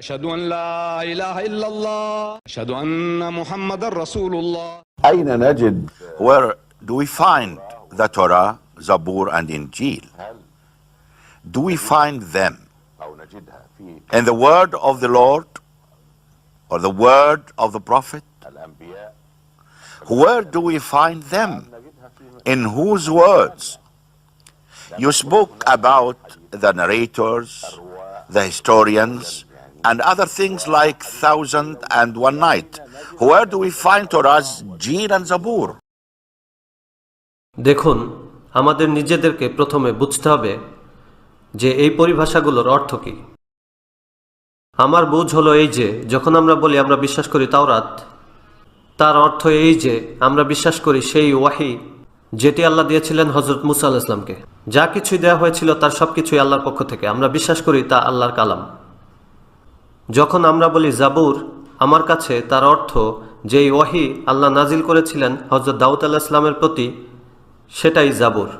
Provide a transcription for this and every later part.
أشهد أن لا إله إلا الله أشهد أن محمد رسول الله. أين نجد Where do we find the Torah, Zabur and Injil? Do we find them أو نجدها في in the word of the Lord or the word of the Prophet? الأنبياء؟ Where do we find them? In whose words? You spoke about the narrators, the historians, and other things like 1001 Night. Where do we find Torah's Jeel and Zabur? দেখুন, আমাদের নিজেদেরকে প্রথমে বুঝতে হবে যে এই পরিভাষাগুলোর অর্থ কী। আমার বুঝ হলো এই যে যখন আমরা বলি আমরা বিশ্বাস করি তাওরাত, তার অর্থ এই যে আমরা বিশ্বাস করি সেই ওয়াহি যেটি আল্লাহ দিয়েছিলেন হযরত মুসা আলাইহিস সালামকে। যা কিছুই দেওয়া হয়েছিল তার সব কিছুই আল্লাহর পক্ষ থেকে, আমরা বিশ্বাস করি তা আল্লাহর কালাম। যখন আমরা বলি জাবুর, আমার কাছে তার অর্থ যেই ওয়াহি আল্লাহ নাজিল করেছিলেন হযরত দাউদ আলাইহিস সালামের প্রতি, সেটাই জাবুর।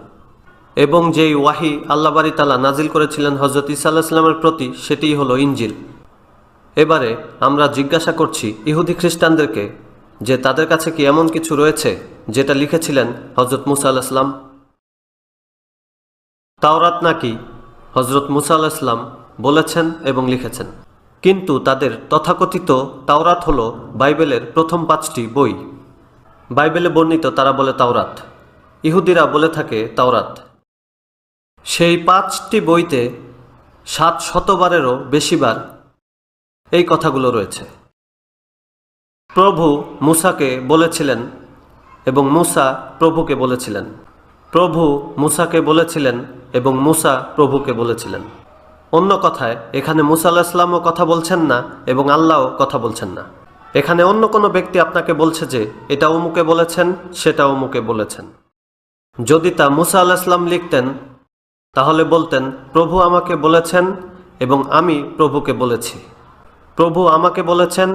এবং যেই ওয়াহি আল্লাহ বারি তাআলা নাজিল করেছিলেন হযরত ঈসা আলাইহিস সালামের প্রতি, সেটিই হলো ইনজিল। এবারে আমরা জিজ্ঞাসা করছি ইহুদি খ্রিস্টানদেরকে যে তাদের কাছে কি এমন কিছু রয়েছে যেটা লিখেছিলেন হযরত মুসা আলাইহিস সালাম? তাওরাত নাকি হযরত মুসা আলাইহিস সালাম বলেছেন এবং লিখেছেন। কিন্তু তাদের তথাকথিত তাওরাত হলো বাইবেলের প্রথম 5টি বই। বাইবেলে বর্ণিত তারা বলে তাওরাত, ইহুদিরা বলে থাকে তাওরাত। সেই 5টি বইতে 700বারেরও বেশিবার এই কথাগুলো রয়েছে। প্রভু মুসাকে বলেছিলেন এবং মুসা প্রভুকে বলেছিলেন, প্রভু মুসাকে বলেছিলেন এবং মুসা প্রভুকে বলেছিলেন। অন্য কথায় এখানে মুসা আলাইহিস সালামও কথা বলছেন না এবং আল্লাহও কথা বলছেন না। এখানে অন্য কোনো ব্যক্তি আপনাকে বলছে যে এটা অমুকে বলেছেন, সেটা অমুকে বলেছেন। যদি তা মুসা আলাইহিস সালাম লিখতেন তাহলে বলতেন প্রভু আমাকে বলেছেন এবং আমি প্রভুকে বলেছি, প্রভু আমাকে বলেছেন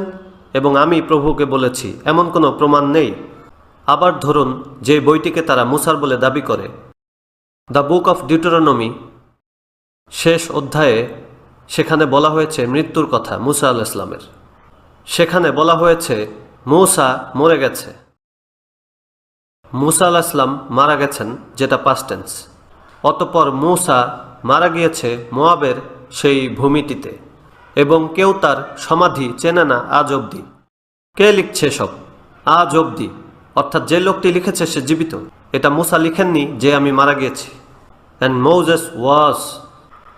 এবং আমি প্রভুকে বলেছি, এমন কোনো প্রমাণ নেই। আবার ধরুন যে বইটিকে তারা মুসার বলে দাবি করে, দ্য বুক অফ ডিউটেরোনমি, শেষ অধ্যায়ে সেখানে বলা হয়েছে মৃত্যুর কথা মুসা আলাইহিস সালামের। সেখানে বলা হয়েছে মুসা মরে গেছে, মুসা আলাইহিস সালাম মারা গেছেন, যেটা পাস্ট টেন্স। অতঃপর মুসা মারা গিয়েছে মোয়াবের সেই ভূমিটিতে এবং কেউ তার সমাধি চেনে না আজ অবধি। কে লিখছে সব? আজ অবধি, অর্থাৎ যে লোকটি লিখেছে সে জীবিত। এটা মুসা লিখেননি যে আমি মারা গিয়েছি। অ্যান্ড মোজেস ওয়াজ,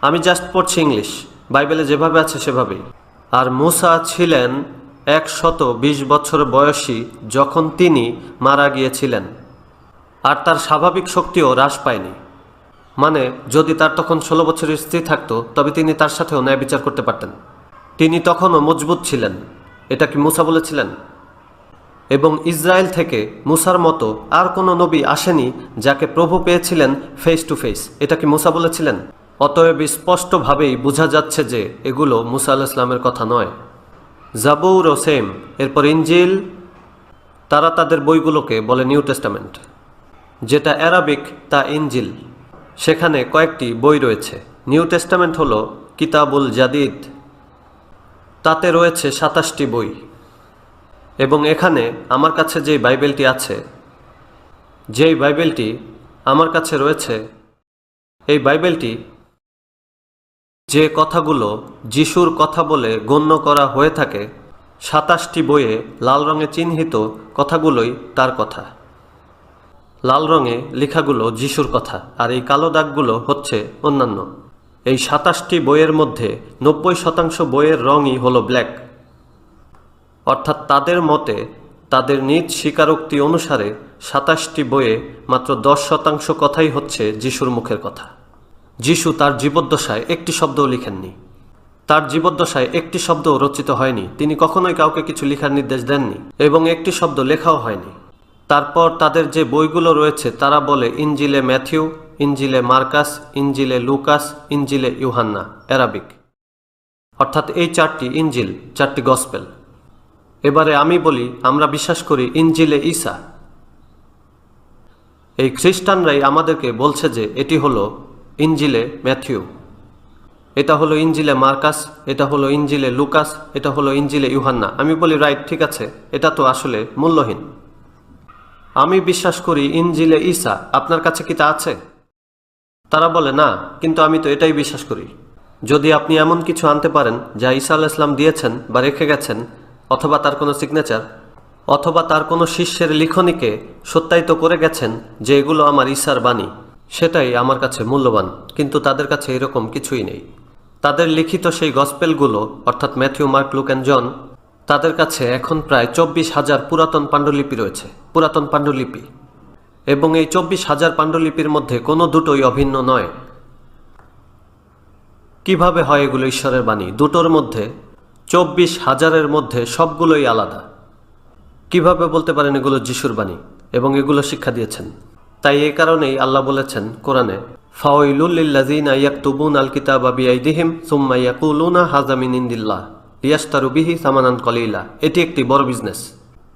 আমি জাস্ট পড়ছি ইংলিশ, বাইবেলে যেভাবে আছে সেভাবেই। আর মুসা ছিলেন 120 বছর বয়সী যখন তিনি মারা গিয়েছিলেন, আর তার স্বাভাবিক শক্তিও হ্রাস পায়নি। মানে যদি তার তখন 16 বছরের স্ত্রী থাকতো তবে তিনি তার সাথেও ন্যায় বিচার করতে পারতেন। তিনি তখনও মজবুত ছিলেন। এটা কি মুসা বলেছিলেন? এবং ইসরায়েল থেকে মুসার মতো আর কোনো নবী আসেনি যাকে প্রভু পেয়েছিলেন ফেস টু ফেস। এটা কি মুসা বলেছিলেন? অতএব স্পষ্টভাবেই বোঝা যাচ্ছে যে এগুলো মুসা আলাইহিস সালামের কথা নয়। জাবুর ও সেম, এরপর ইনজিল, তারা তাদের বইগুলোকে বলে নিউ টেস্টামেন্ট। যেটা অ্যারাবিক তা ইনজিল। সেখানে কয়েকটি বই রয়েছে। নিউ টেস্টামেন্ট হলো কিতাবুল জাদিদ, তাতে রয়েছে 27টি বই। এবং এখানে আমার কাছে যেই বাইবেলটি আছে, যেই বাইবেলটি আমার কাছে রয়েছে, এই বাইবেলটি যে কথাগুলো যিশুর কথা বলে গণ্য করা হয়ে থাকে, 27টি বইয়ে লাল রঙে চিহ্নিত কথাগুলোই তার কথা। লাল রঙে লেখাগুলো যিশুর কথা, আর এই কালো দাগগুলো হচ্ছে অন্যান্য। এই 27টি বইয়ের মধ্যে 90% বইয়ের রঙই হলো ব্ল্যাক। অর্থাৎ তাদের মতে, তাদের নিজ স্বীকারোক্তি অনুসারে 27টি বইয়ে মাত্র 10% কথাই হচ্ছে যিশুর মুখের কথা। যিশু তার জীবদ্দশায় একটি শব্দও লিখেননি, তার জীবদ্দশায় একটি শব্দও রচিত হয়নি। তিনি কখনোই কাউকে কিছু লেখার নির্দেশ দেননি এবং একটি শব্দ লেখাও হয়নি। তারপর তাদের যে বইগুলো রয়েছে তারা বলে ইনজিলে ম্যাথিউ, ইনজিলে মার্কাস, ইনজিলে লুকাস, ইনজিলে ইউহান্না, অ্যারাবিক। অর্থাৎ এই 4টি ইনজিল, 4টি গসপেল। এবারে আমি বলি আমরা বিশ্বাস করি ইনজিলে ঈসা। এই খ্রিস্টানরাই আমাদেরকে বলছে যে এটি হলো ইনজিলে ম্যাথিউ। এটা হলো ইঞ্জিলে মার্কাস, এটা হলো ইঞ্জিলে লুকাস, এটা হলো ইঞ্জিলে ইউহান্না। আমি বলি রাইট, ঠিক আছে, এটা তো আসলে মূল্যহীন। আমি বিশ্বাস করি ইঞ্জিলে ঈসা, আপনার কাছে কি তা আছে? তারা বলে না, কিন্তু আমি তো এটাই বিশ্বাস করি। যদি আপনি এমন কিছু আনতে পারেন যা ঈসা আলাইহিস সালাম দিয়েছেন বা রেখে গেছেন, অথবা তার কোনো সিগনেচার, অথবা তার কোনো শিষ্যের লিখনীকে সত্যায়িত করে গেছেন যে এগুলো আমার ঈসার বাণী, সেটাই আমার কাছে মূল্যবান। কিন্তু তাদের কাছে এরকম কিছুই নেই। তাদের লিখিত সেই গসপেলগুলো, অর্থাৎ Matthew, Mark, Luke and John, তাদের কাছে এখন প্রায় 24,000 পুরাতন পাণ্ডুলিপি রয়েছে, পুরাতন পাণ্ডুলিপি। এবং এই 24,000 পাণ্ডুলিপির মধ্যে কোনো দুটোই অভিন্ন নয়। কিভাবে হয় এগুলো ঈশ্বরের বাণী? দুটোর মধ্যে, 24,000-এর মধ্যে সবগুলোই আলাদা। কিভাবে বলতে পারেন এগুলো যিশুর বাণী এবং এগুলো শিক্ষা দিয়েছেন? তাই এই কারণেই আল্লাহ বলেছেন কোরআনে, ফাওয়াইলুল লিল্লাযিনা ইয়াকতুবুনাল কিতাবা বিআইদিহিম সুম্মা ইয়াকুলুনা হাযা মিন ইনদিল্লাহ লিয়াশতারু বিহি সামানান কলিলা। এটি একটি বড় বিজনেস।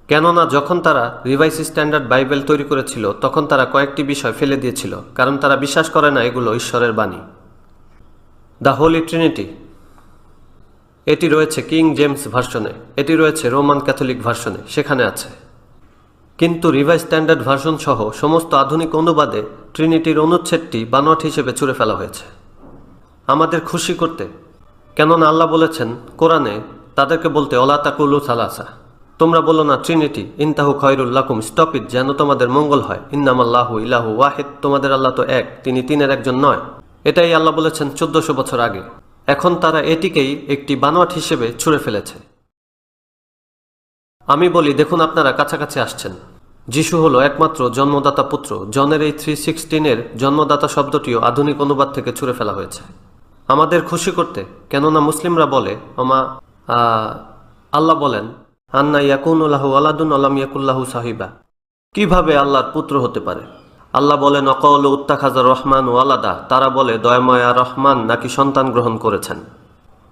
কেননা যখন তারা রিভাইস স্ট্যান্ডার্ড বাইবেল তৈরি করেছিল, তখন তারা কয়েকটি বিষয় ফেলে দিয়েছিল, কারণ তারা বিশ্বাস করে না এগুলো ঈশ্বরের বাণী। দ্য হোলি ট্রিনিটি, এটি রয়েছে কিং জেমস ভার্সনে, এটি রয়েছে রোমান ক্যাথলিক ভার্সনে, সেখানে আছে। কিন্তু রিভাইস স্ট্যান্ডার্ড ভার্সন সহ সমস্ত আধুনিক অনুবাদে ট্রিনিটির অনুচ্ছেদটি বানোয়াট হিসেবে ছুঁড়ে ফেলা হয়েছে আমাদের খুশি করতে। কেননা আল্লাহ বলেছেন কোরআনে তাদেরকে বলতে, অলা তাকুলু সালাসা, তোমরা বলো না ট্রিনিটি, ইনতাহু খায়রুল লাকুম, স্টপ ইট, যেন তোমাদের মঙ্গল হয়। ইন্নামাল্লাহু ইলাহু ওয়াহিদ, তোমাদের আল্লাহ তো এক, তিনি তিনের একজন নয়। এটাই আল্লাহ বলেছেন 1400 বছর আগে। এখন তারা এটিকেই একটি বানোয়াট হিসেবে ছুঁড়ে ফেলেছে। আমি বলি, দেখুন আপনারা কাছাকাছি আসছেন। যিশু হলো একমাত্র জন্মদাতা পুত্র। জনের এই 3:16 জন্মদাতা শব্দটিও আধুনিক অনুবাদ থেকে ছুঁড়ে ফেলা হয়েছে আমাদের খুশি করতে। কেননা মুসলিমরা বলে, আল্লাহ বলেন, আন্না ইয়াকুনু লাহু ওয়ালাদুন ওয়া লাম ইয়াকুল লাহু সাহিবা, কিভাবে আল্লাহর পুত্র হতে পারে? আল্লাহ বলেন, অকাউলু উত্তাখাযা রহমান ওয়ালাদা, তারা বলে দয়াময়া রহমান নাকি সন্তান গ্রহণ করেছেন।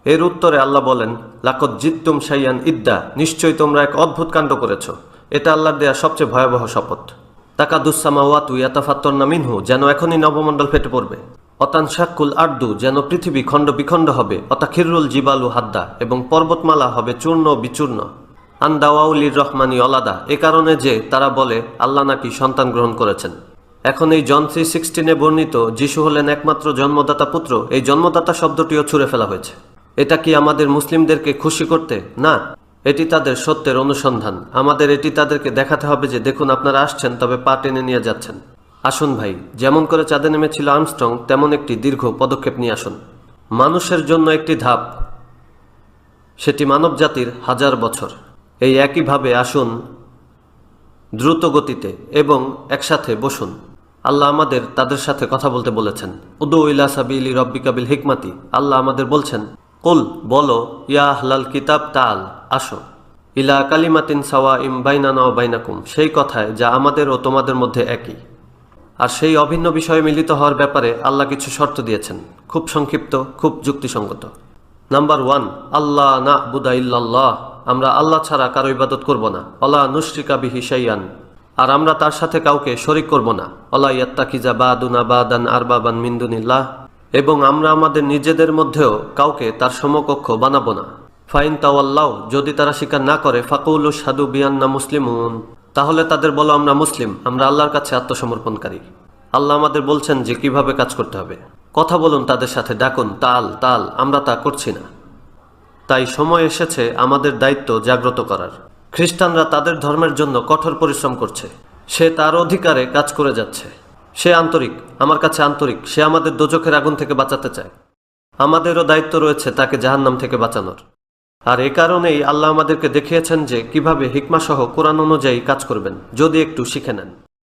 এর উত্তরে আল্লাহ বলেন, লাকদ জিত্তুম শাইয়ান ইদ্দা, নিশ্চয়ই তোমরা এক অদ্ভুত কাণ্ড করেছ। এটা আল্লাহর দেয়া সবচেয়ে ভয়াবহ শপথ। তাকাদুস সামাওয়াতু ইয়াতাফাত্তারনা মিনহু, যেন এখনই নবমণ্ডল ফেটে পড়বে। অতানশাক্কুল আরদু, যেন পৃথিবী খণ্ড বিখণ্ড হবে। অতাখিরুল জিবালু হাদ্দা, এবং পর্বতমালা হবে চূর্ণ বিচূর্ণ। আন্দাওয়াউলির রহমানি অলাদা, এ কারণে যে তারা বলে আল্লাহ নাকি সন্তান গ্রহণ করেছেন। এখন এই জন 3:16 বর্ণিত যিশু হলেন একমাত্র জন্মদাতা পুত্র, এই জন্মদাতা শব্দটিও ছুঁড়ে ফেলা হয়েছে। এটা কি আমাদের মুসলিমদেরকে খুশি করতে? না, এটি তাদের সত্যের অনুসন্ধান। আমাদের এটি তাদেরকে দেখাতে হবে যে দেখুন আপনারা আসছেন, তবে পা টেনে নিয়ে যাচ্ছেন। আসুন ভাই, যেমন করে চাঁদে নেমেছিল আর্মস্ট্রং, তেমন একটি দীর্ঘ পদক্ষেপ নিয়ে আসুন। মানুষের জন্য একটি ধাপ, সেটি মানব জাতির 1000 বছর। এই একইভাবে আসুন দ্রুত গতিতে এবং একসাথে বসুন। আল্লাহ আমাদের তাদের সাথে কথা বলতে বলেছেন। উদু ইলা সাবিলি রব্বিকা বিল হিকমাতি, আল্লাহ আমাদের বলছেন, কুল, বলো, ইয়া আহলাল কিতাব তাল, আসো, ইলা কালিমাতিন সাওয়াইম বাইনানা ওয়া বাইনাকুম, সেই কথায় যা আমাদের ও তোমাদের মধ্যে একই। আর সেই অভিন্ন বিষয়ে মিলিত হওয়ার ব্যাপারে আল্লাহ কিছু শর্ত দিয়েছেন, খুব সংক্ষিপ্ত, খুব যুক্তিসঙ্গত। নাম্বার 1, আল্লাহ না'বুদা ইল্লাল্লাহ, আমরা আল্লাহ ছাড়া কারো ইবাদত করব না। ওয়ালা নুশরিকা বিহি শাইআন, আর আমরা তার সাথে কাউকে শরীক করব না। ওয়ালা ইয়াত্তাখিযা বাদুনা বাদান আরবাবান মিন দুনিল্লাহ, এবং আমরা আমাদের নিজেদের মধ্যেও কাউকে তার সমকক্ষ বানাবো না। ফাইন তাওয়াল্লাহ, যদি তারা স্বীকার না করে, ফাকুলু শাহাদু বিআন্না মুসলিমুন, তাহলে তাদের বলো আমরা মুসলিম, আমরা আল্লাহর কাছে আত্মসমর্পণকারী। আল্লাহ আমাদের বলছেন যে কিভাবে কাজ করতে হবে। কথা বলুন তাদের সাথে, ডাকুন, তাল তাল, আমরা তা করছি না। তাই সময় এসেছে আমাদের দায়িত্ব জাগ্রত করার। খ্রিস্টানরা তাদের ধর্মের জন্য কঠোর পরিশ্রম করছে, সে তার অধিকারে কাজ করে যাচ্ছে। সে আন্তরিক, আমার কাছে আন্তরিক, সে আমাদের দোজখের আগুন থেকে বাঁচাতে চায়। আমাদেরও দায়িত্ব রয়েছে তাকে জাহান্নাম থেকে বাঁচানোর। আর এ কারণেই আল্লাহ আমাদেরকে দেখিয়েছেন যে কিভাবে হিকমা সহ কোরআন অনুযায়ী কাজ করবেন, যদি একটু শিখে নেন।